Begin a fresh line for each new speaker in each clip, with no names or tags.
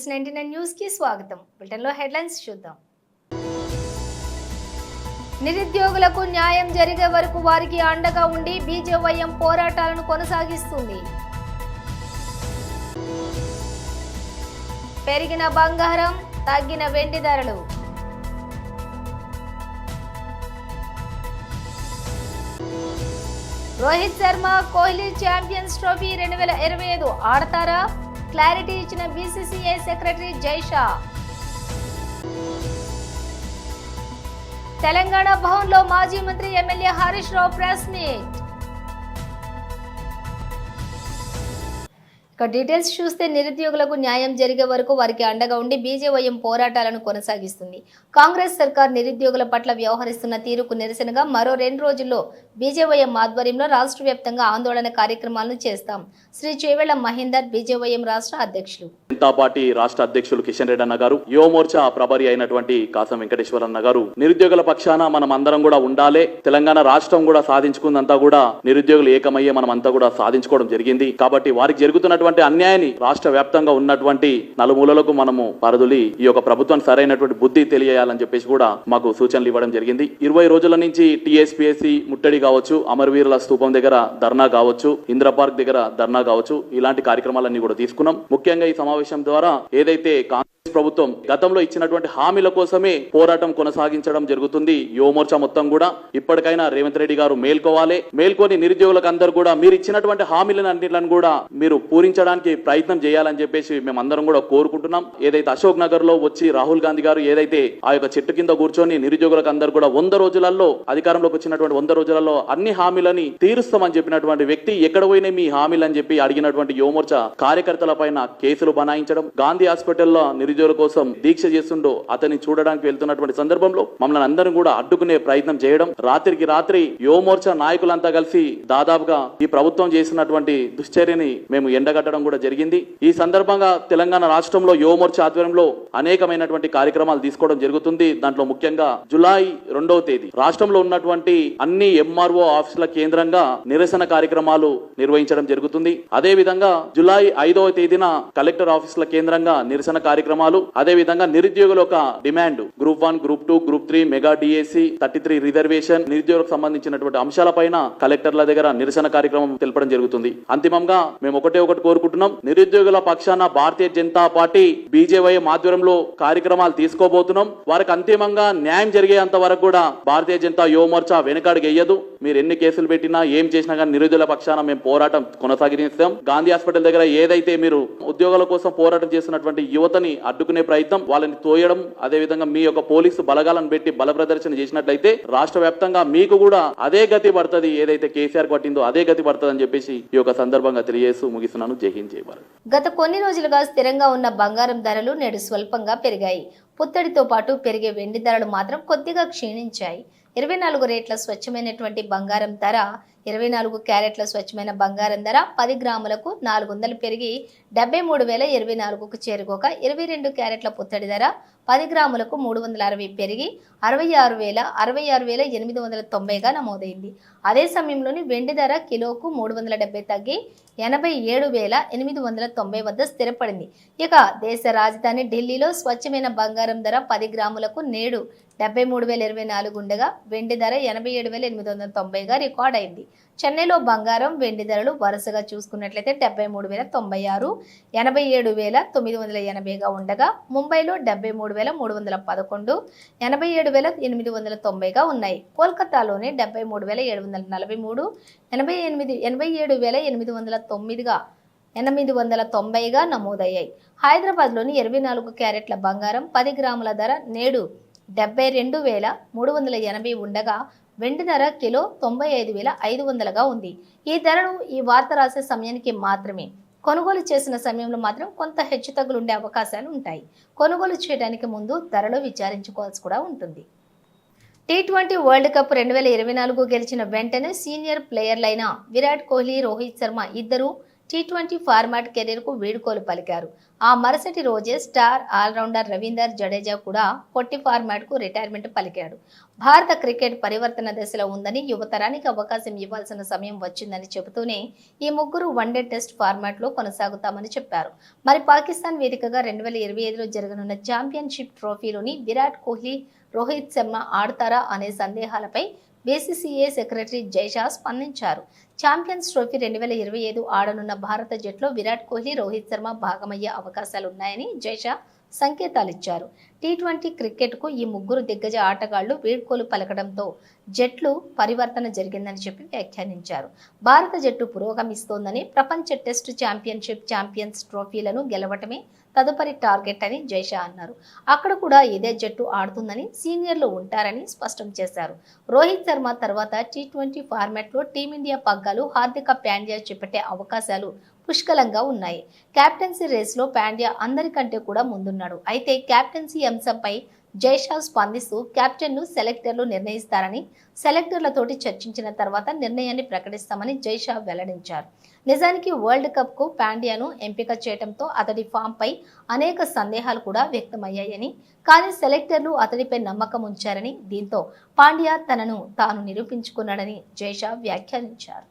X99 news కి స్వాగతం. Bulletin లో హెడ్లైన్స్ చూద్దాం. నిరుద్యోగులకు న్యాయం జరిగే వరకు వారికి అండగా ఉండి బీజేవైఎం పోరాటాలను కొనసాగిస్తుంది. పెరిగిన బంగారం, తగ్గిన వెండి ధరలు. రోహిత్ శర్మ కోహ్లీ ఛాంపియన్స్ ట్రోఫీ 2025 ఆడతారా? క్లారిటీ ఇచ్చిన బీసీసీఐ సెక్రటరీ జైషా. తెలంగాణ భవన్లో మాజీ మంత్రి MLA Harish Rao press meet. ఇక డీటెయిల్స్ చూస్తే నిరుద్యోగులకు న్యాయం జరిగే వరకు వారికి అండగా ఉండి బీజేవైఎం పోరాటాలను కొనసాగిస్తుంది. కాంగ్రెస్ సర్కార్ నిరుద్యోగుల పట్ల వ్యవహరిస్తున్న తీరుకు నిరసనగా మరో 2 రోజుల్లో బీజేవైఎం ఆధ్వర్యంలో రాష్ట్ర వ్యాప్తంగా ఆందోళన కార్యక్రమాలను చేస్తాం. శ్రీ చేవెళ్ల మహేందర్ బీజేవైఎం రాష్ట్ర అధ్యక్షులు.
జనతా పార్టీ రాష్ట్ర అధ్యక్షులు కిషన్ రెడ్డి అన్న గారు, యువ మోర్చా ప్రభారి అయినటువంటి కాసం వెంకటేశ్వర అన్న గారు, నిరుద్యోగుల పక్షాన మనం అందరం కూడా ఉండాలి, తెలంగాణ రాష్ట్రం కూడా సాధించుకుందంతా కూడా నిరుద్యోగులు ఏకమయ్యే మనం అంతా కూడా సాధించుకోవడం జరిగింది. కాబట్టి వారికి జరుగుతున్నటువంటి అన్యాయాన్ని రాష్ట్ర వ్యాప్తంగా ఉన్నటువంటి నలుమూలలకు మనము పరదులి ఈ యొక్క ప్రభుత్వం సరైనటువంటి బుద్ధి తెలియాలని చెప్పేసి కూడా మాకు సూచనలు ఇవ్వడం జరిగింది. 20 రోజుల నుంచి టీఎస్పీఎస్సీ ముట్టడి కావచ్చు, అమరవీరుల స్తూపం దగ్గర ధర్నా కావచ్చు, ఇంద్ర పార్క్ దగ్గర ధర్నా కావచ్చు, ఇలాంటి కార్యక్రమాలన్నీ కూడా తీసుకున్నాం. ముఖ్యంగా ఈ సమావేశం ద్వారా ఏదైతే కాంగ్రెస్ ప్రభుత్వం గతంలో ఇచ్చినటువంటి హామీల కోసమే పోరాటం కొనసాగించడం జరుగుతుంది. యువ మోర్చా మొత్తం కూడా ఇప్పటికైనా రేవంత్ రెడ్డి గారు మేల్కొని నిరుద్యోగులకు అందరూ కూడా మీరు ఇచ్చినటువంటి హామీలన్నింటిని కూడా మీరు పూరించడానికి ప్రయత్నం చేయాలని చెప్పేసి మేమందరం కూడా కోరుకుంటున్నాం. ఏదైతే అశోక్ నగర్ లో వచ్చి రాహుల్ గాంధీ గారు ఏదైతే ఆ యొక్క చెట్టు కింద కూర్చొని నిరుద్యోగులకు అందరూ కూడా 100 రోజులలో అధికారంలోకి వచ్చినటువంటి 100 రోజులలో అన్ని హామీలని తీరుస్తామని చెప్పినటువంటి వ్యక్తి ఎక్కడ పోయినా మీ హామీలు అని చెప్పి అడిగినటువంటి యువ మోర్చా కార్యకర్తల పైన కేసులు బనాయించడం, గాంధీ హాస్పిటల్లో నిరుద్యోగుల కోసం దీక్ష చేస్తుండో అతన్ని చూడడానికి వెళ్తున్నటువంటి సందర్భంలో మమ్మల్ని అందరం కూడా అడ్డుకునే ప్రయత్నం చేయడం, రాత్రికి రాత్రి యువ మోర్చా నాయకులంతా కలిసి దాదాపుగా ఈ ప్రభుత్వం చేసినటువంటి దుశ్చర్యని మేము ఎండగట్టడం కూడా జరిగింది. ఈ సందర్భంగా తెలంగాణ రాష్ట్రంలో యువ మోర్చా ఆధ్వర్యంలో అనేకమైనటువంటి కార్యక్రమాలు తీసుకోవడం జరుగుతుంది. దాంట్లో ముఖ్యంగా జూలై 2వ తేదీ రాష్ట్రంలో ఉన్నటువంటి అన్ని ఎంఆర్ఓ ఆఫీసుల కేంద్రంగా నిరసన కార్యక్రమాలు నిర్వహించడం జరుగుతుంది. అదే విధంగా జూలై 5వ తేదీన కలెక్టర్ ఆఫీసుల కేంద్రంగా నిరసన కార్యక్రమాలు, అదే విధంగా నిరుద్యోగుల ఒక demand group 1, group 2, group 3 mega DSC 33 reservation నిరుద్యోగులకు సంబంధించినటువంటి అంశాలపైన కలెక్టర్ల దగ్గర నిరసన కార్యక్రమం తెలపడం జరుగుతుంది. అంతిమంగా మేము ఒకటి కోరుకుంటున్నాం, నిరుద్యోగుల పక్షాన భారతీయ జనతా పార్టీ బీజేవైఎం ఆధ్వర్యంలో కార్యక్రమాలు తీసుకోబోతున్నాం. వారికి అంతిమంగా న్యాయం జరిగేంత వరకు కూడా భారతీయ జనతా యువ మోర్చా వెనకాడికి వెయ్యదు. మీరు ఎన్ని కేసులు పెట్టినా ఏం చేసినా కానీ నిరుద్యోగుల పక్షాన మేము పోరాటం కొనసాగిస్తాం. గాంధీ హాస్పిటల్ దగ్గర ఏదైతే మీరు ఉద్యోగాల కోసం పోరాటం చేస్తున్నటువంటి యువతని అడ్డుకునే ప్రయత్నం, వాళ్ళని తోయడం, అదే విధంగా మీ యొక్క పోలీసు బలగాలను పెట్టి బల ప్రదర్శన చేసినట్లయితే రాష్ట్ర వ్యాప్తంగా మీకు కూడా అదే గతి పడుతుంది, ఏదైతే కేసీఆర్ పట్టిందో అదే గతి పడుతుంది అని చెప్పేసి ఈ యొక్క సందర్భంగా తెలియజేస్తూ ముగిస్తున్నాను. జై హింద్, జై భారత్.
గత కొన్ని రోజులుగా స్థిరంగా ఉన్న బంగారం ధరలు నేడు స్వల్పంగా పెరిగాయి. పుత్తడితో పాటు పెరిగే వెండి ధరలు మాత్రం కొద్దిగా క్షీణించాయి. 24 రేట్ల స్వచ్ఛమైనటువంటి బంగారం ధర, 24 క్యారెట్ల స్వచ్ఛమైన బంగారం ధర 10 గ్రాములకు 400 పెరిగి 73,024కు చేరుకోక 22 క్యారెట్ల పుత్తడి ధర 10 గ్రాములకు 360 పెరిగి 66,890గా నమోదైంది. అదే సమయంలోని వెండి ధర కిలోకు 370 తగ్గి 87,890 వద్ద స్థిరపడింది. ఇక దేశ రాజధాని ఢిల్లీలో స్వచ్ఛమైన బంగారం ధర 10 గ్రాములకు నేడు 73,024 ఉండగా వెండి ధర 87,890గా రికార్డ్ అయింది. చెన్నైలో బంగారం, వెండి ధరలు వరుసగా చూసుకున్నట్లయితే 73,096, 87,980గా ఉండగా ముంబైలో 73,311, 87,890గా ఉన్నాయి. కోల్కతాలోనే 73,743, 87,890గా నమోదయ్యాయి. హైదరాబాద్లోని 24 క్యారెట్ల బంగారం 10 గ్రాముల ధర నేడు 72,380 ఉండగా వెండి ధర కిలో 95,500గా ఉంది. ఈ ధరను ఈ వార్త రాసే సమయానికి మాత్రమే. కొనుగోలు చేసిన సమయంలో మాత్రం కొంత హెచ్చుతగ్గులు ఉండే అవకాశాలు ఉంటాయి. కొనుగోలు చేయడానికి ముందు ధరలు విచారించుకోవాల్సి కూడా ఉంటుంది. T20 వరల్డ్ కప్ 2024 గెలిచిన వెంటనే సీనియర్ ప్లేయర్లైన విరాట్ కోహ్లీ, రోహిత్ శర్మ ఇద్దరు టీ20 ఫార్మాట్ కెరీర్కు వీడ్కోలు పలికారు. ఆ మరుసటి రోజే స్టార్ ఆల్రౌండర్ రవీందర్ జడేజా కూడా పొట్టి ఫార్మాట్కు రిటైర్మెంట్ పలికాడు. భారత క్రికెట్ పరివర్తన దశలో ఉందని, యువతరానికి అవకాశం ఇవ్వాల్సిన సమయం వచ్చిందని చెబుతూనే ఈ ముగ్గురు వన్డే టెస్ట్ ఫార్మాట్లో కొనసాగుతామని చెప్పారు. మరి పాకిస్తాన్ వేదికగా 2025లో జరగనున్న ఛాంపియన్షిప్ ట్రోఫీలోని విరాట్ కోహ్లీ, రోహిత్ శర్మ ఆడతారా అనే సందేహాలపై బీసీసీఐ సెక్రటరీ జైషా స్పందించారు. ఛాంపియన్స్ ట్రోఫీ 2025 ఆడనున్న భారత జట్టులో విరాట్ కోహ్లీ, రోహిత్ శర్మ భాగమయ్యే అవకాశాలున్నాయని జైషా సంకేతాలిచ్చారు. టీ20 క్రికెట్కు ఈ ముగ్గురు దిగ్గజ ఆటగాళ్లు వీడ్కోలు పలకడంతో జట్లు పరివర్తన జరిగిందని చెప్పి వ్యాఖ్యానించారు. భారత జట్టు పురోగమిస్తోందని, ప్రపంచ టెస్ట్ ఛాంపియన్స్ ట్రోఫీలను గెలవటమే తదుపరి టార్గెట్ అని జైషా అన్నారు. అక్కడ కూడా ఇదే జట్టు ఆడుతుందని, సీనియర్లు ఉంటారని స్పష్టం చేశారు. రోహిత్ శర్మ తర్వాత టీ20 ఫార్మాట్లో టీమిండియా పగ్గాలు హార్దిక పాండ్యా చేపట్టే అవకాశాలు పుష్కలంగా ఉన్నాయి. కెప్టెన్సీ రేస్లో పాండ్యా అందరికంటే కూడా ముందున్నాడు. అయితే కెప్టెన్సీ అంశంపై జైషా స్పందిస్తూ కెప్టెన్ను సెలెక్టర్లు నిర్ణయిస్తారని, సెలెక్టర్లతోటి చర్చించిన తర్వాత నిర్ణయాన్ని ప్రకటిస్తామని జైషా వెల్లడించారు. నిజానికి వరల్డ్ కప్కు పాండ్యాను ఎంపిక చేయడంతో అతడి ఫామ్పై అనేక సందేహాలు కూడా వ్యక్తమయ్యాయని, కానీ సెలెక్టర్లు అతడిపై నమ్మకం ఉంచారని, దీంతో పాండ్యా తనను తాను నిరూపించుకున్నాడని జైషా వ్యాఖ్యానించారు.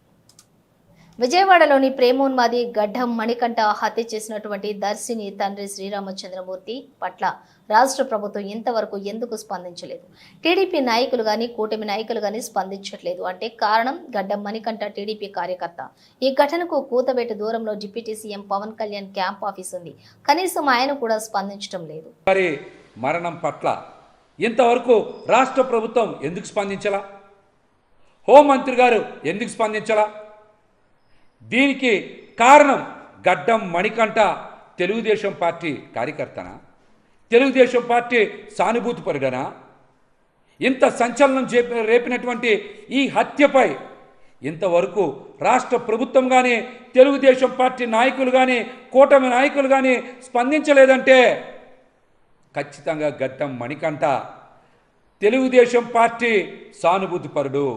విజయవాడలోని ప్రేమోన్మాది గడ్డం మణికంఠ హత్య చేసినటువంటి దర్శిని తండ్రి శ్రీరామచంద్రమూర్తి పట్ల రాష్ట్ర ప్రభుత్వం ఇంతవరకు ఎందుకు స్పందించలేదు? టీడీపీ నాయకులు కానీ, కూటమి నాయకులు కానీ స్పందించట్లేదు అంటే కారణం గడ్డం మణికంఠ టీడీపీ కార్యకర్త. ఈ ఘటనకు కూతవేటు దూరంలో deputy CM Pawan Kalyan camp office ఉంది. కనీసం ఆయన కూడా స్పందించడం లేదు.
మరణం పట్ల ఇంతవరకు రాష్ట్ర ప్రభుత్వం ఎందుకు స్పందించాలా? హోంమంత్రి గారు ఎందుకు స్పందించాలా? దీనికి కారణం గడ్డం మణికంఠ తెలుగుదేశం పార్టీ కార్యకర్తనా? తెలుగుదేశం పార్టీ సానుభూతిపరుడనా? ఇంత సంచలనం రేపినటువంటి ఈ హత్యపై ఇంతవరకు రాష్ట్ర ప్రభుత్వం కానీ, తెలుగుదేశం పార్టీ నాయకులు కానీ, కూటమి నాయకులు కానీ స్పందించలేదంటే ఖచ్చితంగా గడ్డం మణికంఠ తెలుగుదేశం పార్టీ సానుభూతిపరుడు,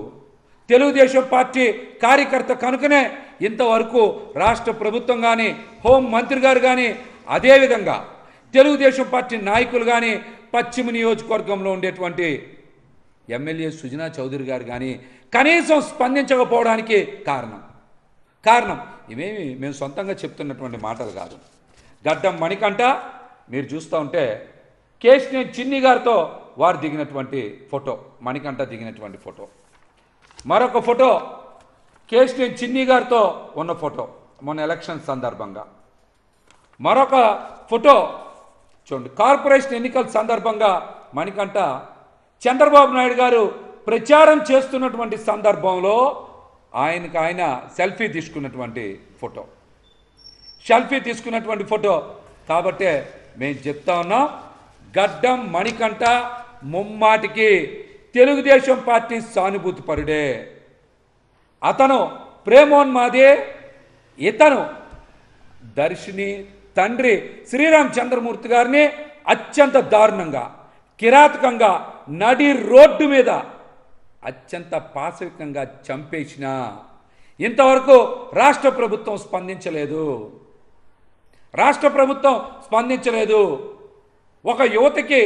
తెలుగుదేశం పార్టీ కార్యకర్త కనుకనే ఇంతవరకు రాష్ట్ర ప్రభుత్వం కానీ, హోం మంత్రి గారు కానీ, అదేవిధంగా తెలుగుదేశం పార్టీ నాయకులు కానీ, పశ్చిమ నియోజకవర్గంలో ఉండేటువంటి ఎమ్మెల్యే సుజనా చౌదరి గారు కానీ కనీసం స్పందించకపోవడానికి కారణం ఇవేమి మేము సొంతంగా చెప్తున్నటువంటి మాటలు కాదు. గడ్డం మణికంఠ మీరు చూస్తూ ఉంటే కేశినేని చిన్ని గారితో వారు దిగినటువంటి ఫోటో, మణికంఠ దిగినటువంటి ఫోటో, మరొక ఫోటో కేశినేని చిన్ని గారితో ఉన్న ఫోటో మొన్న ఎలక్షన్ సందర్భంగా, మరొక ఫోటో చూడండి కార్పొరేషన్ ఎన్నికల సందర్భంగా మణికంఠ చంద్రబాబు నాయుడు గారు ప్రచారం చేస్తున్నటువంటి సందర్భంలో ఆయన సెల్ఫీ తీసుకున్నటువంటి ఫోటో కాబట్టే మేము చెప్తా ఉన్నాం, గడ్డం మణికంఠ ముమ్మాటికి తెలుగుదేశం పార్టీ సానుభూతిపరుడే. అతను ప్రేమోన్మాదే, ఇతను దర్శిని తండ్రి శ్రీరామచంద్రమూర్తి గారిని అత్యంత దారుణంగా, కిరాతకంగా నడి రోడ్డు మీద అత్యంత పాశవికంగా చంపేసిన ఇంతవరకు రాష్ట్ర ప్రభుత్వం స్పందించలేదు. ఒక యువతకి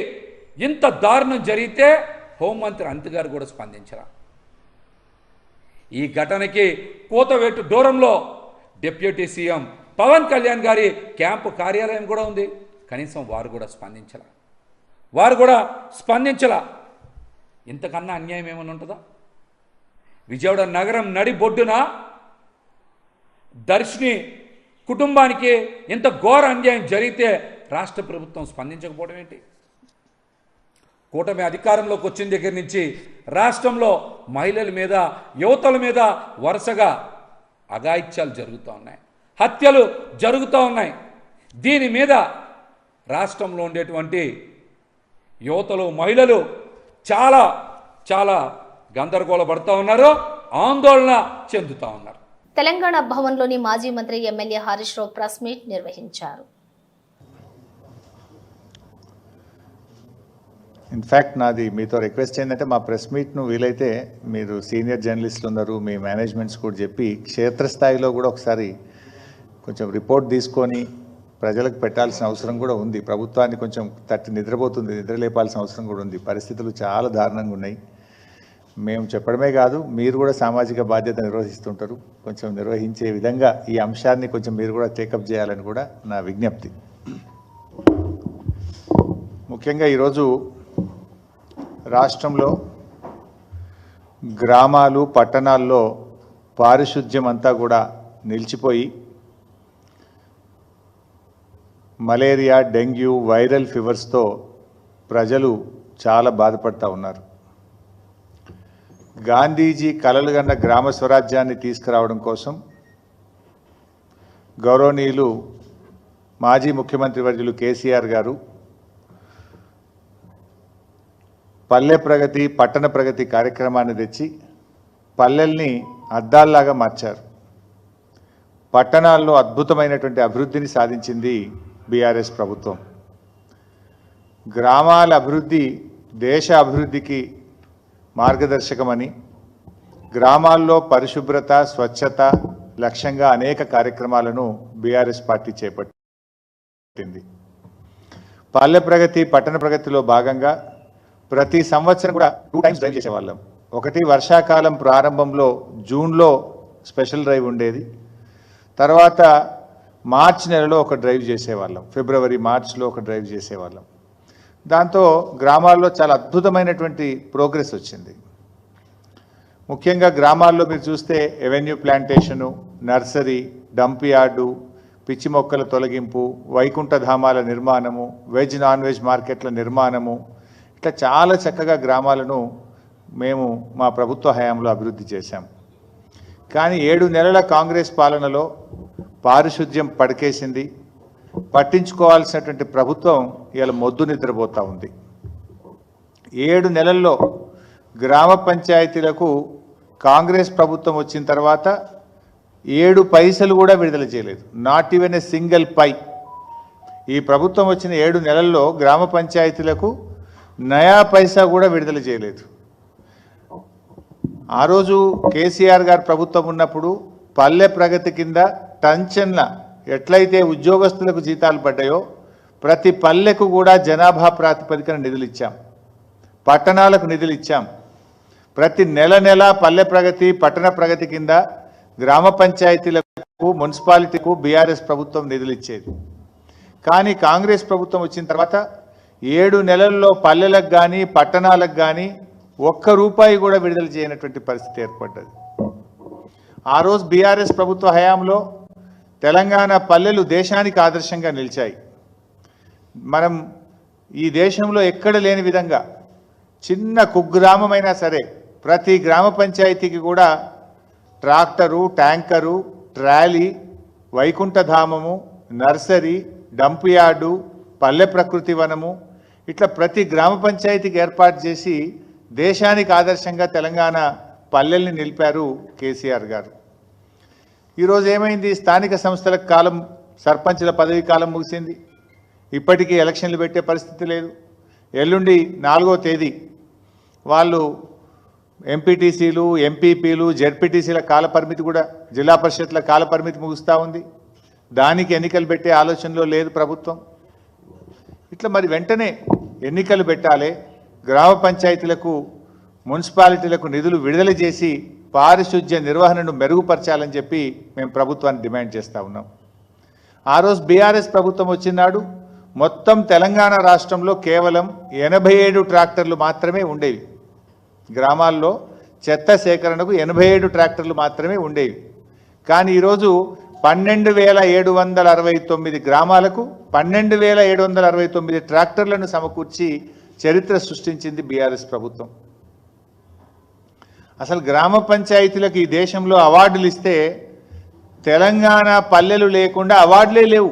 ఇంత దారుణం జరిగితే హోంమంత్రి అనిత గారు కూడా స్పందించరా? ఈ ఘటనకి కూతవేటు దూరంలో డిప్యూటీ సీఎం పవన్ కళ్యాణ్ గారి క్యాంపు కార్యాలయం కూడా ఉంది. కనీసం వారు కూడా స్పందించలా. ఇంతకన్నా అన్యాయం ఏమైనా ఉంటుందా? విజయవాడ నగరం నడి బొడ్డున దర్శిని కుటుంబానికి ఇంత ఘోర అన్యాయం జరిగితే రాష్ట్ర ప్రభుత్వం స్పందించకపోవడం ఏంటి? కూటమి అధికారంలోకి వచ్చిన దగ్గర నుంచి రాష్ట్రంలో మహిళల మీద, యువతల మీద వరుసగా అఘాయిత్యాలు జరుగుతూ ఉన్నాయి, హత్యలు జరుగుతూ ఉన్నాయి. దీని మీద రాష్ట్రంలో ఉండేటువంటి యువతలు, మహిళలు చాలా గందరగోళపడుతూ ఉన్నారు, ఆందోళన చెందుతూ ఉన్నారు.
తెలంగాణ భవన్లోని మాజీ మంత్రి MLA Harish Rao press meet నిర్వహించారు.
ఇన్ఫ్యాక్ట్ నాది మీతో రిక్వెస్ట్ ఏంటంటే మా ప్రెస్ మీట్ను వీలైతే మీరు సీనియర్ జర్నలిస్టులు ఉన్నారు, మీ మేనేజ్మెంట్స్ కూడా చెప్పి క్షేత్రస్థాయిలో కూడా ఒకసారి కొంచెం రిపోర్ట్ తీసుకొని ప్రజలకు పెట్టాల్సిన అవసరం కూడా ఉంది. ప్రభుత్వాన్ని కొంచెం తట్టి నిద్రపోతుంది, నిద్రలేపాల్సిన అవసరం కూడా ఉంది. పరిస్థితులు చాలా దారుణంగా ఉన్నాయి. మేము చెప్పడమే కాదు, మీరు కూడా సామాజిక బాధ్యత నిర్వహిస్తుంటారు. కొంచెం నిర్వహించే విధంగా ఈ అంశాన్ని కొంచెం మీరు కూడా టేకప్ చేయాలని కూడా నా విజ్ఞప్తి. ముఖ్యంగా ఈరోజు రాష్ట్రంలో గ్రామాలు పట్టణాల్లో పారిశుద్ధ్యం అంతా కూడా నిలిచిపోయి మలేరియా, డెంగ్యూ, వైరల్ ఫీవర్స్తో ప్రజలు చాలా బాధపడుతూ ఉన్నారు. గాంధీజీ కలలుగన్న గ్రామ స్వరాజ్యాన్ని తీసుకురావడం కోసం గౌరవనీయులు మాజీ ముఖ్యమంత్రి వర్యులు కేసీఆర్ గారు పల్లె ప్రగతి, పట్టణ ప్రగతి కార్యక్రమాన్ని తెచ్చి పల్లెల్ని అద్దాల్లాగా మార్చారు. పట్టణాల్లో అద్భుతమైనటువంటి అభివృద్ధిని సాధించింది బీఆర్ఎస్ ప్రభుత్వం. గ్రామాల అభివృద్ధి దేశ అభివృద్ధికి మార్గదర్శకమని గ్రామాల్లో పరిశుభ్రత, స్వచ్ఛత లక్ష్యంగా అనేక కార్యక్రమాలను బీఆర్ఎస్ పార్టీ చేపట్టింది. పల్లె ప్రగతి, పట్టణ ప్రగతిలో భాగంగా ప్రతి సంవత్సరం కూడా 2 టైమ్స్ డ్రైవ్ చేసేవాళ్ళం. ఒకటి వర్షాకాలం ప్రారంభంలో జూన్లో స్పెషల్ డ్రైవ్ ఉండేది. తర్వాత మార్చి నెలలో ఒక డ్రైవ్ చేసేవాళ్ళం. ఫిబ్రవరి, మార్చిలో ఒక డ్రైవ్ చేసేవాళ్ళం. దాంతో గ్రామాల్లో చాలా అద్భుతమైనటువంటి ప్రోగ్రెస్ వచ్చింది. ముఖ్యంగా గ్రామాల్లో మీరు చూస్తే avenue plantation, nursery, dump yard, పిచ్చి మొక్కల తొలగింపు, వైకుంఠధామాల నిర్మాణము, వెజ్ నాన్ వెజ్ మార్కెట్ల నిర్మాణము, ఇట్లా చాలా చక్కగా గ్రామాలను మేము మా ప్రభుత్వ హయాంలో అభివృద్ధి చేశాం. కానీ 7 నెలల కాంగ్రెస్ పాలనలో పారిశుద్ధ్యం పడకేసింది. పట్టించుకోవాల్సినటువంటి ప్రభుత్వం ఇలా మొద్దు నిద్రపోతూ ఉంది. 7 నెలల్లో గ్రామ పంచాయతీలకు కాంగ్రెస్ ప్రభుత్వం వచ్చిన తర్వాత 7 పైసలు కూడా విడుదల చేయలేదు. నాట్ ఈవెన్ ఏ సింగిల్ పై. ఈ ప్రభుత్వం వచ్చిన 7 నెలల్లో గ్రామ పంచాయతీలకు నయా పైసా కూడా విడుదల చేయలేదు. ఆ రోజు కేసీఆర్ గారు ప్రభుత్వం ఉన్నప్పుడు పల్లె ప్రగతి కింద టంచన్ల ఎట్లయితే ఉద్యోగస్తులకు జీతాలు పడ్డాయో ప్రతి పల్లెకు కూడా జనాభా ప్రాతిపదికన నిధులు ఇచ్చాం. పట్టణాలకు నిధులు ఇచ్చాం. ప్రతి నెల పల్లె ప్రగతి, పట్టణ ప్రగతి కింద గ్రామ పంచాయతీలకు, మున్సిపాలిటీకు బీఆర్ఎస్ ప్రభుత్వం నిధులు ఇచ్చేది. కానీ కాంగ్రెస్ ప్రభుత్వం వచ్చిన తర్వాత 7 నెలల్లో పల్లెలకు కానీ పట్టణాలకు కానీ ₹1 కూడా విడుదల చేయనటువంటి పరిస్థితి ఏర్పడ్డది. ఆ రోజు బీఆర్ఎస్ ప్రభుత్వ హయాంలో తెలంగాణ పల్లెలు దేశానికి ఆదర్శంగా నిలిచాయి. మనం ఈ దేశంలో ఎక్కడ లేని విధంగా చిన్న కుగ్రామమైనా సరే ప్రతి గ్రామ పంచాయతీకి కూడా ట్రాక్టరు, ట్యాంకరు, ట్రాలీ, వైకుంఠధామము, నర్సరీ, డంప్ యార్డు, పల్లె ప్రకృతి వనము, ఇట్లా ప్రతి గ్రామ పంచాయతీకి ఏర్పాటు చేసి దేశానికి ఆదర్శంగా తెలంగాణ పల్లెల్ని నిలిపారు కేసీఆర్ గారు. ఈరోజు ఏమైంది? స్థానిక సంస్థల కాలం, సర్పంచుల పదవి కాలం ముగిసింది. ఇప్పటికీ ఎలక్షన్లు పెట్టే పరిస్థితి లేదు. ఎల్లుండి 4వ తేదీ వాళ్ళు ఎంపీటీసీలు, ఎంపీపీలు, జెడ్పీటీసీల కాల పరిమితి కూడా, జిల్లా పరిషత్ల కాల పరిమితి ముగుస్తూ ఉంది. దానికి ఎన్నికలు పెట్టే ఆలోచనలో లేదు ప్రభుత్వం. ఇట్లా మరి వెంటనే ఎన్నికలు పెట్టాలి, గ్రామ పంచాయతీలకు, మున్సిపాలిటీలకు నిధులు విడుదల చేసి పారిశుద్ధ్య నిర్వహణను మెరుగుపరచాలని చెప్పి మేము ప్రభుత్వాన్ని డిమాండ్ చేస్తూ ఉన్నాం. ఆ రోజు బీఆర్ఎస్ ప్రభుత్వం వచ్చినాడు మొత్తం తెలంగాణ రాష్ట్రంలో కేవలం 87 ట్రాక్టర్లు మాత్రమే ఉండేవి. గ్రామాల్లో చెత్త సేకరణకు 87 ట్రాక్టర్లు మాత్రమే ఉండేవి. కానీ ఈరోజు 12,769 గ్రామాలకు 12,769 ట్రాక్టర్లను సమకూర్చి చరిత్ర సృష్టించింది బీఆర్ఎస్ ప్రభుత్వం. అసలు గ్రామ పంచాయతీలకు ఈ దేశంలో అవార్డులు ఇస్తే తెలంగాణ పల్లెలు లేకుండా అవార్డులే లేవు.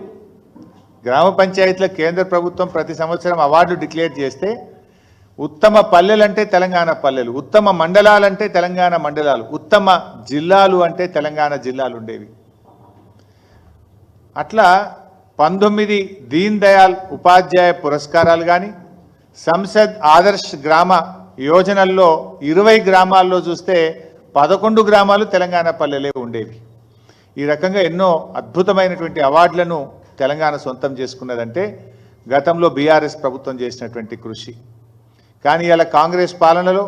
గ్రామ పంచాయతీల కేంద్ర ప్రభుత్వం ప్రతి సంవత్సరం అవార్డు డిక్లేర్ చేస్తే ఉత్తమ పల్లెలంటే తెలంగాణ పల్లెలు, ఉత్తమ మండలాలంటే తెలంగాణ మండలాలు, ఉత్తమ జిల్లాలు అంటే తెలంగాణ జిల్లాలు ఉండేవి. అట్లా 19 దీన్ దయాల్ ఉపాధ్యాయ పురస్కారాలు కానీ, సంసద్ ఆదర్శ్ గ్రామ యోజనల్లో 20 గ్రామాల్లో చూస్తే 11 గ్రామాలు తెలంగాణ పల్లెలే ఉండేవి. ఈ రకంగా ఎన్నో అద్భుతమైనటువంటి అవార్డులను తెలంగాణ సొంతం చేసుకున్నదంటే గతంలో బీఆర్ఎస్ ప్రభుత్వం చేసినటువంటి కృషి. కానీ ఇలా కాంగ్రెస్ పాలనలో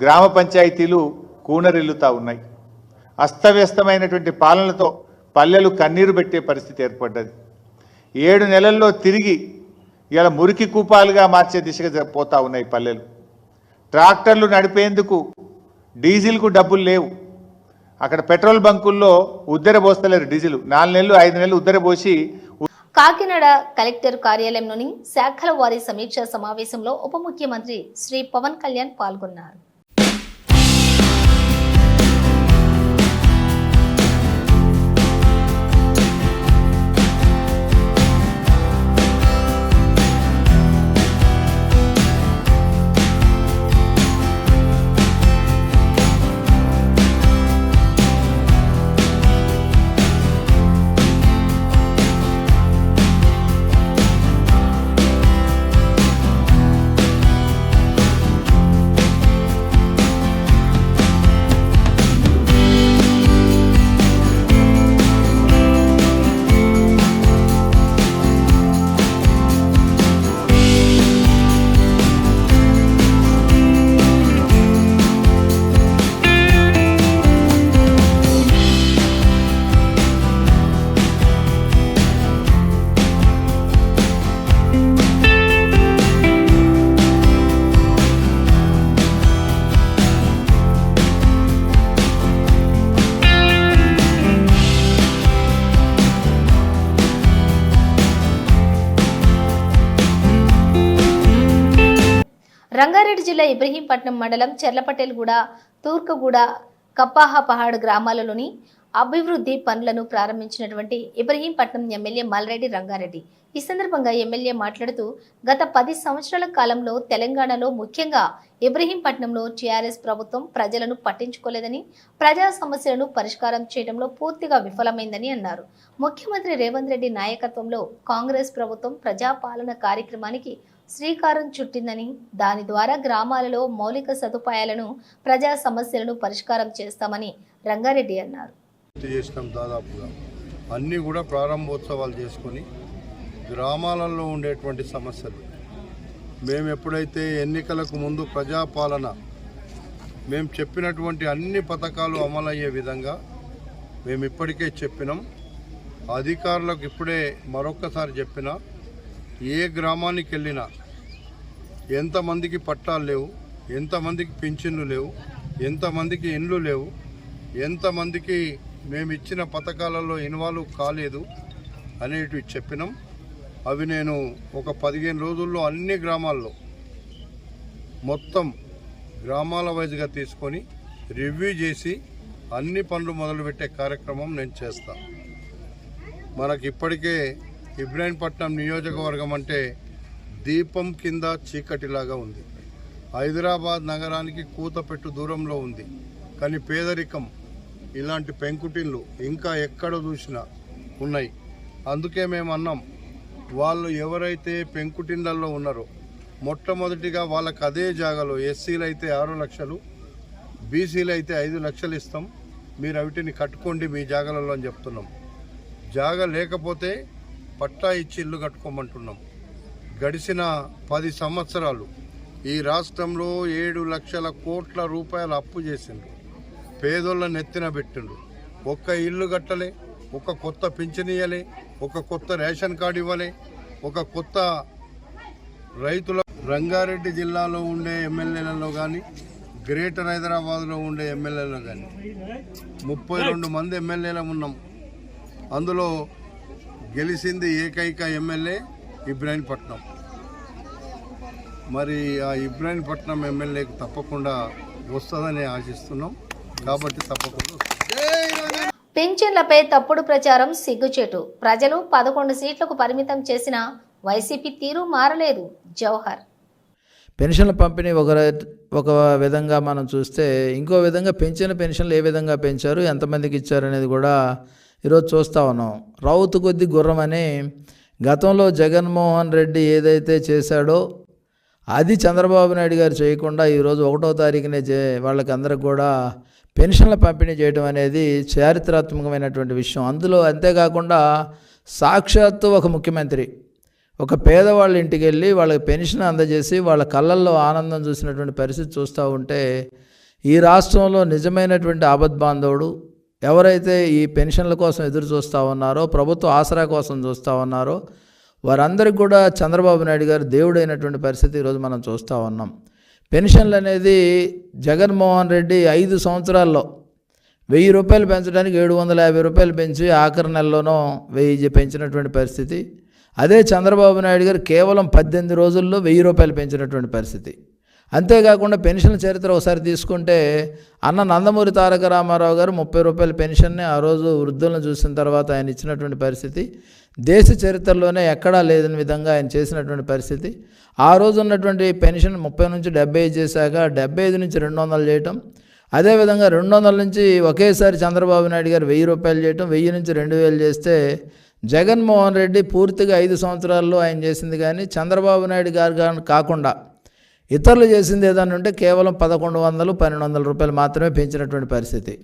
గ్రామ పంచాయతీలు కూనరిల్లుతా ఉన్నాయి. అస్తవ్యస్తమైనటువంటి పాలనతో పల్లెలు కన్నీరు పెట్టే పరిస్థితి ఏర్పడ్డది. 7 నెలల్లో తిరిగి ఇలా మురికి కూపాలుగా మార్చే దిశగా పోతా ఉన్నాయి పల్లెలు. ట్రాక్టర్లు నడిపేందుకు డీజిల్కు డబ్బులు లేవు. అక్కడ పెట్రోల్ బంకుల్లో ఉద్దరబోస్తలేరు డీజిల్. 4 నెలలు 5 నెలలు ఉద్దరబోసి.
కాకినాడ కలెక్టర్ కార్యాలయంలోని శాఖల వారీ సమీక్షా సమావేశంలో ఉప ముఖ్యమంత్రి శ్రీ పవన్ కళ్యాణ్ పాల్గొన్నారు. రంగారెడ్డి జిల్లా ఇబ్రహీంపట్నం మండలం చెర్లపటేల్గూడ, తూర్కగూడ, కప్పాహపహాడ్ గ్రామాలలోని అభివృద్ధి పనులను ప్రారంభించినటువంటి ఇబ్రహీంపట్నం ఎమ్మెల్యే మల్రెడ్డి రంగారెడ్డి. ఈ సందర్భంగా ఎమ్మెల్యే మాట్లాడుతూ గత 10 సంవత్సరాల కాలంలో తెలంగాణలో ముఖ్యంగా ఇబ్రహీంపట్నంలో టీఆర్ఎస్ ప్రభుత్వం ప్రజలను పట్టించుకోలేదని, ప్రజా సమస్యలను పరిష్కారం చేయడంలో పూర్తిగా విఫలమైందని అన్నారు. ముఖ్యమంత్రి రేవంత్ రెడ్డి నాయకత్వంలో కాంగ్రెస్ ప్రభుత్వం ప్రజాపాలన కార్యక్రమానికి శ్రీకారం చుట్టిందని, దాని ద్వారా గ్రామాలలో మౌలిక సదుపాయాలను, ప్రజా సమస్యలను పరిష్కారం చేస్తామని రంగారెడ్డి అన్నారు.
దాదాపుగా అన్నీ కూడా ప్రారంభోత్సవాలు చేసుకొని గ్రామాలలో ఉండేటువంటి సమస్యలు మేము ఎప్పుడైతే ఎన్నికలకు ముందు ప్రజాపాలన మేము చెప్పినటువంటి అన్ని పథకాలు అమలయ్యే విధంగా మేము ఇప్పటికే చెప్పినాం. అధికారులకు ఇప్పుడే మరొక్కసారి చెప్పినా, ఏ గ్రామానికి వెళ్ళినా ఎంతమందికి పట్టాలు లేవు, ఎంతమందికి పింఛన్లు లేవు, ఎంతమందికి ఇండ్లు లేవు, ఎంతమందికి మేము ఇచ్చిన పథకాలలో ఇన్వాల్వ్ కాలేదు అనేటివి చెప్పినాం. అవి నేను ఒక 15 రోజుల్లో అన్ని గ్రామాల్లో మొత్తం గ్రామాల వైజ్గా తీసుకొని రివ్యూ చేసి అన్ని పనులు మొదలుపెట్టే కార్యక్రమం నేను చేస్తాను. మనకి ఇప్పటికే ఇబ్రహీంపట్నం నియోజకవర్గం అంటే దీపం కింద చీకటిలాగా ఉంది. హైదరాబాద్ నగరానికి కూతపెట్టు దూరంలో ఉంది. కానీ పేదరికం, ఇలాంటి పెంకుటిళ్ళు ఇంకా ఎక్కడ చూసినా ఉన్నాయి. అందుకే మేము అన్నాం, వాళ్ళు ఎవరైతే పెంకుటిళ్ళల్లో ఉన్నారో మొట్టమొదటిగా వాళ్ళకి అదే జాగాలో ఎస్సీలు అయితే 6 లక్షలు, బీసీలు అయితే 5 లక్షలు ఇస్తాం, మీరు అవిటిని కట్టుకోండి మీ జాగాలలో అని చెప్తున్నాం. జాగా లేకపోతే పట్టా ఇచ్చి ఇల్లు కట్టుకోమంటున్నాం. గడిచిన 10 సంవత్సరాలు ఈ రాష్ట్రంలో 7 లక్షల కోట్ల రూపాయలు అప్పు చేసిండ్రు. పేదోళ్ళని ఎత్తిన పెట్టిండ్రు. ఒక్క ఇల్లు కట్టలే, ఒక కొత్త పింఛన్ ఇవ్వలే, ఒక కొత్త రేషన్ కార్డు ఇవ్వలే, ఒక కొత్త రైతుల. రంగారెడ్డి జిల్లాలో ఉండే ఎమ్మెల్యేలలో కానీ, గ్రేటర్ హైదరాబాద్లో ఉండే ఎమ్మెల్యేలలో కానీ 32 మంది ఎమ్మెల్యేలు ఉన్నాం. అందులో గెలిచింది ఏకైక ఎమ్మెల్యే ఇబ్రహీంపట్నం. మరి ఆ ఇబ్రహీంపట్నం ఎమ్మెల్యేకు తప్పకుండా వస్తుందని ఆశిస్తున్నాం. కాబట్టి తప్పకుండా.
పింఛన్లపై తప్పుడు ప్రచారం సిగ్గుచేటు. ప్రజలు 11 సీట్లకు పరిమితం చేసిన వైసీపీ తీరు మారలేదు. జవహర్.
పెన్షన్ల పంపిణీ ఒక విధంగా మనం చూస్తే, ఇంకో విధంగా పెన్షన్లు ఏ విధంగా పెంచారు, ఎంతమందికి ఇచ్చారు అనేది కూడా ఈరోజు చూస్తూ ఉన్నాం. రౌతు కొద్ది గుర్రం అని గతంలో జగన్మోహన్ రెడ్డి ఏదైతే చేశాడో అది చంద్రబాబు నాయుడు గారు చేయకుండా ఈరోజు 1వ తారీఖునే వాళ్ళకి అందరికి కూడా పెన్షన్ల పంపిణీ చేయడం అనేది చారిత్రాత్మకమైనటువంటి విషయం. అందులో అంతేకాకుండా సాక్షాత్తు ఒక ముఖ్యమంత్రి ఒక పేదవాళ్ళ ఇంటికి వెళ్ళి వాళ్ళకి పెన్షన్ అందజేసి వాళ్ళ కళ్ళల్లో ఆనందం చూసినటువంటి పరిస్థితి చూస్తూ ఉంటే ఈ రాష్ట్రంలో నిజమైనటువంటి ఆపద్బాంధవుడు ఎవరైతే ఈ పెన్షన్ల కోసం ఎదురు చూస్తూ ఉన్నారో, ప్రభుత్వ ఆసరా కోసం చూస్తూ ఉన్నారో వారందరికీ కూడా చంద్రబాబు నాయుడు గారు దేవుడైనటువంటి పరిస్థితి ఈరోజు మనం చూస్తూ ఉన్నాం. పెన్షన్లు అనేది జగన్మోహన్ రెడ్డి 5 సంవత్సరాల్లో 1000 రూపాయలు పెంచడానికి 750 రూపాయలు పెంచి ఆఖరి నెలలోనో 1000 పెంచినటువంటి పరిస్థితి. అదే చంద్రబాబు నాయుడు గారు కేవలం 18 రోజుల్లో 1000 రూపాయలు పెంచినటువంటి పరిస్థితి. అంతేకాకుండా పెన్షన్ చరిత్ర ఒకసారి తీసుకుంటే అన్న నందమూరి తారక రామారావు గారు 30 రూపాయల పెన్షన్ని ఆ రోజు వృద్ధులను చూసిన తర్వాత ఆయన ఇచ్చినటువంటి పరిస్థితి దేశ చరిత్రలోనే ఎక్కడా లేదని విధంగా ఆయన చేసినటువంటి పరిస్థితి. ఆ రోజు ఉన్నటువంటి పెన్షన్ 30 నుంచి 75 చేశాక 75 నుంచి 200 చేయటం, అదేవిధంగా 200 నుంచి ఒకేసారి చంద్రబాబు నాయుడు గారు 1000 రూపాయలు చేయటం, 1000 నుంచి 2000 చేస్తే జగన్మోహన్ రెడ్డి పూర్తిగా 5 సంవత్సరాల్లో ఆయన చేసింది కానీ చంద్రబాబు నాయుడు గారు కాకుండా ఇతరులు చేసింది ఏదైనా ఉంటే కేవలం 1100-1200 రూపాయలు మాత్రమే పెంచినటువంటి పరిస్థితి.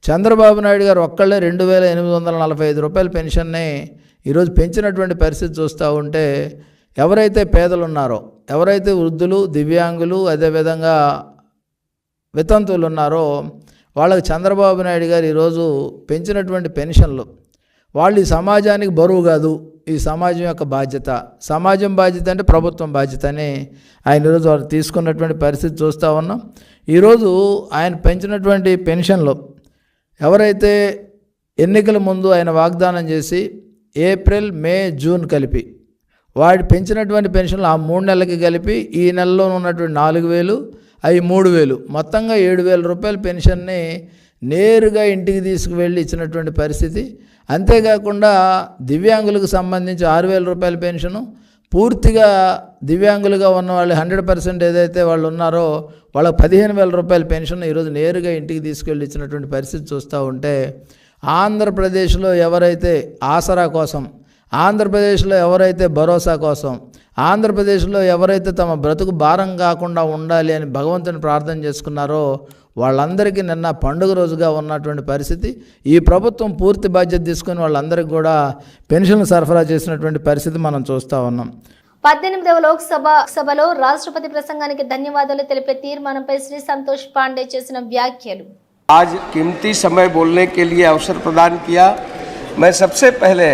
చంద్రబాబు నాయుడు గారు ఒక్కళ్ళే 2845 రూపాయల పెన్షన్ని ఈరోజు పెంచినటువంటి పరిస్థితి చూస్తూ ఉంటే ఎవరైతే పేదలు ఉన్నారో, ఎవరైతే వృద్ధులు, దివ్యాంగులు, అదేవిధంగా వితంతువులు ఉన్నారో వాళ్ళకి చంద్రబాబు నాయుడు గారు ఈరోజు పెంచినటువంటి పెన్షన్లు వాళ్ళు ఈ సమాజానికి బరువు కాదు, ఈ సమాజం యొక్క బాధ్యత, సమాజం బాధ్యత అంటే ప్రభుత్వం బాధ్యత అని ఆయన ఈరోజు వాళ్ళు తీసుకున్నటువంటి పరిస్థితి చూస్తూ ఉన్నాం. ఈరోజు ఆయన పెంచినటువంటి పెన్షన్లు ఎవరైతే ఎన్నికల ముందు ఆయన వాగ్దానం చేసి ఏప్రిల్, మే, జూన్ కలిపి వాడు పెంచినటువంటి పెన్షన్లు ఆ 3 నెలలకి కలిపి ఈ నెలలో ఉన్నటువంటి 4000 అవి 3000 మొత్తంగా 7000 రూపాయల పెన్షన్ని నేరుగా ఇంటికి తీసుకువెళ్ళి ఇచ్చినటువంటి పరిస్థితి. అంతేకాకుండా దివ్యాంగులకు సంబంధించి 6000 రూపాయల పెన్షను పూర్తిగా దివ్యాంగులుగా ఉన్న వాళ్ళు 100% ఏదైతే వాళ్ళు ఉన్నారో వాళ్ళకి 15000 రూపాయల పెన్షన్ ఈరోజు నేరుగా ఇంటికి తీసుకెళ్ళి ఇచ్చినటువంటి పరిస్థితి చూస్తూ ఉంటే ఆంధ్రప్రదేశ్లో ఎవరైతే ఆసరా కోసం, ఆంధ్రప్రదేశ్లో ఎవరైతే భరోసా కోసం, ఆంధ్రప్రదేశ్లో ఎవరైతే తమ బ్రతుకు భారం కాకుండా ఉండాలి అని భగవంతుని ప్రార్థన చేసుకున్నారో వాళ్ళందరికీ నిన్న పండుగ రోజుగా ఉన్నటువంటి పరిస్థితి. ఈ ప్రభుత్వం పూర్తి బాధ్యత తీసుకొని వాళ్ళందరికీ కూడా పెన్షన్లు సరఫరా చేసినటువంటి పరిస్థితి మనం చూస్తూ ఉన్నాం.
18వ లోక్సభ సభలో రాష్ట్రపతి ప్రసంగానికి ధన్యవాదాలు తెలిపే తీర్మానంపై శ్రీ సంతోష్ పాండే చేసిన వ్యాఖ్యలు.
आज कीमती समय बोलने के लिए अवसर प्रदान किया। मैं सबसे पहले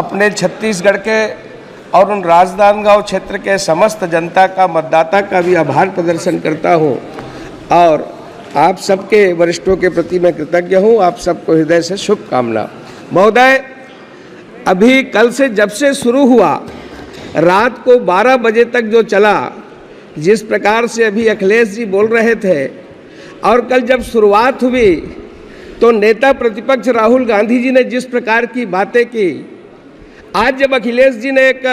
अपने छत्तीसगढ़ के और उन राजनांदगांव क्षेत्र के समस्त जनता का, मतदाता का भी आभार प्रदर्शन करता हूँ और आप सबके वरिष्ठों के प्रति मैं कृतज्ञ हूँ। आप सबको हृदय से शुभकामना। महोदय, अभी कल से जब से शुरू हुआ रात को 12 बजे तक जो चला, जिस प्रकार से अभी अखिलेश जी बोल रहे थे और कल जब शुरुआत हुई तो नेता प्रतिपक्ष राहुल गांधी जी ने जिस प्रकार की बातें की, आज जब अखिलेश जी ने एक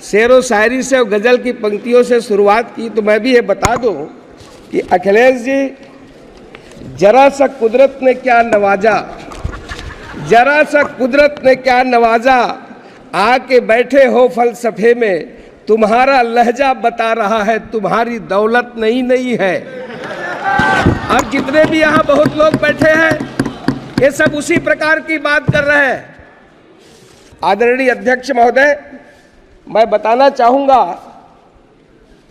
शेरो शायरी से और गज़ल की पंक्तियों से शुरुआत की तो मैं भी ये बता दूं कि अखिलेश जी, जरा सा कुदरत ने क्या नवाजा, जरा सा कुदरत ने क्या नवाजा, आके बैठे हो फलसफे में, तुम्हारा लहजा बता रहा है तुम्हारी दौलत नई नई है। और जितने भी यहाँ बहुत लोग बैठे हैं ये सब उसी प्रकार की बात कर रहे हैं। आदरणीय अध्यक्ष महोदय, मैं बताना चाहूँगा,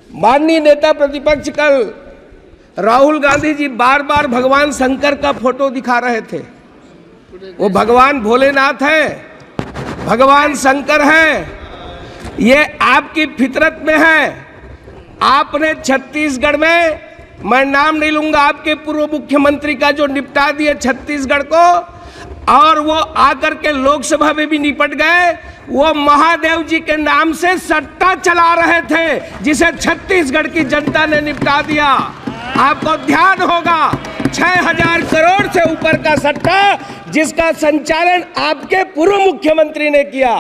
माननीय नेता प्रतिपक्ष कल राहुल गांधी जी बार बार भगवान शंकर का फोटो दिखा रहे थे। वो भगवान भोलेनाथ है, भगवान शंकर है, ये आपकी फितरत में है। आपने छत्तीसगढ़ में, मैं नाम नहीं लूंगा, आपके पूर्व मुख्यमंत्री का जो निपटा दिए छत्तीसगढ़ को, और वो आकर के लोकसभा में भी निपट गए। वो महादेव जी के नाम से सट्टा चला रहे थे जिसे छत्तीसगढ़ की जनता ने निपटा दिया। आपको ध्यान होगा 6000 करोड़ से ऊपर का सट्टा जिसका संचालन आपके पूर्व मुख्यमंत्री ने किया।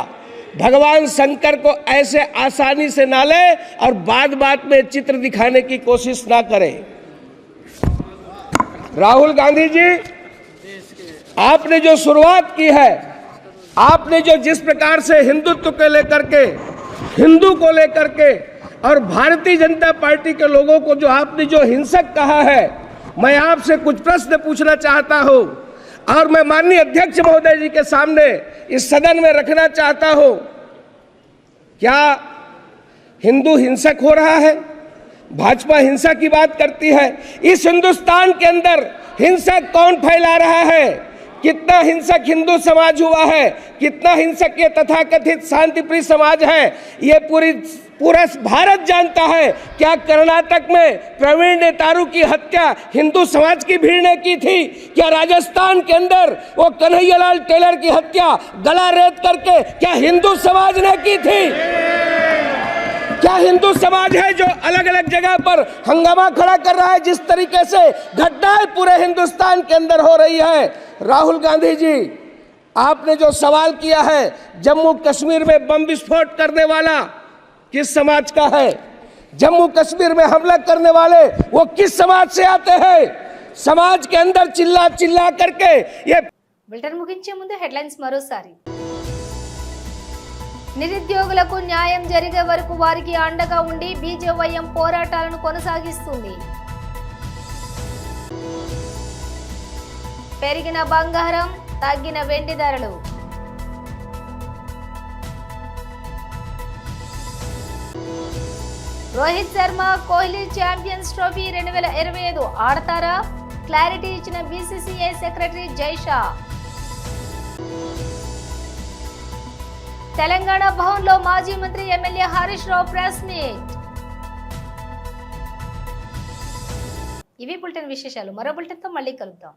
भगवान शंकर को ऐसे आसानी से ना ले और बात बात में चित्र दिखाने की कोशिश ना करें। राहुल गांधी जी, आपने जो शुरुआत की है, आपने जो जिस प्रकार से हिंदुत्व को लेकर के, हिंदू को लेकर के और भारतीय जनता पार्टी के लोगों को जो आपने जो हिंसक कहा है, मैं आपसे कुछ प्रश्न पूछना चाहता हूं और मैं माननीय अध्यक्ष महोदय जी के सामने इस सदन में रखना चाहता हूं। क्या हिंदू हिंसक हो रहा है? भाजपा हिंसा की बात करती है। इस हिंदुस्तान के अंदर हिंसा कौन फैला रहा है? कितना हिंसक हिंदू समाज हुआ है, कितना हिंसक ये तथाकथित शांतिप्रिय समाज है, ये पूरा भारत जानता है। क्या कर्नाटक में प्रवीण नेतारू की हत्या हिंदू समाज की भीड़ ने की थी? क्या राजस्थान के अंदर वो कन्हैयालाल टेलर की हत्या गला रेत करके क्या हिंदू समाज ने की थी? क्या हिंदू समाज है जो अलग अलग जगह पर हंगामा खड़ा कर रहा है? जिस तरीके से घटनाएं पूरे हिंदुस्तान के अंदर हो रही है। राहुल गांधी जी, आपने जो सवाल किया है, जम्मू कश्मीर में बम विस्फोट करने वाला किस समाज का है? जम्मू कश्मीर में हमला करने वाले वो किस समाज से आते हैं? समाज के अंदर चिल्ला चिल्ला करके ये
బులెటిన్ ముగించే ముందు హెడ్లైన్స్ మరోసారి. నిరుద్యోగులకు న్యాయం జరిగే వరకు వారికి అండగా ఉండి బీజేవైఎం పోరాటాలను కొనసాగిస్తుంది. పెరిగిన బంగారం, తగ్గిన వెండి ధరలు. రోహిత్ శర్మ, కోహ్లీ ఛాంపియన్స్ ట్రోఫీ 2025 ఆడతారా? క్లారిటీ ఇచ్చిన బీసీసీఐ సెక్రటరీ జైషా. తెలంగాణ భవన్లో మాజీ మంత్రి MLA Harish Rao press meet. ఇవి బులెటిన్ విశేషాలు. మరో బులెటిన్తో మళ్ళీ కలుద్దాం.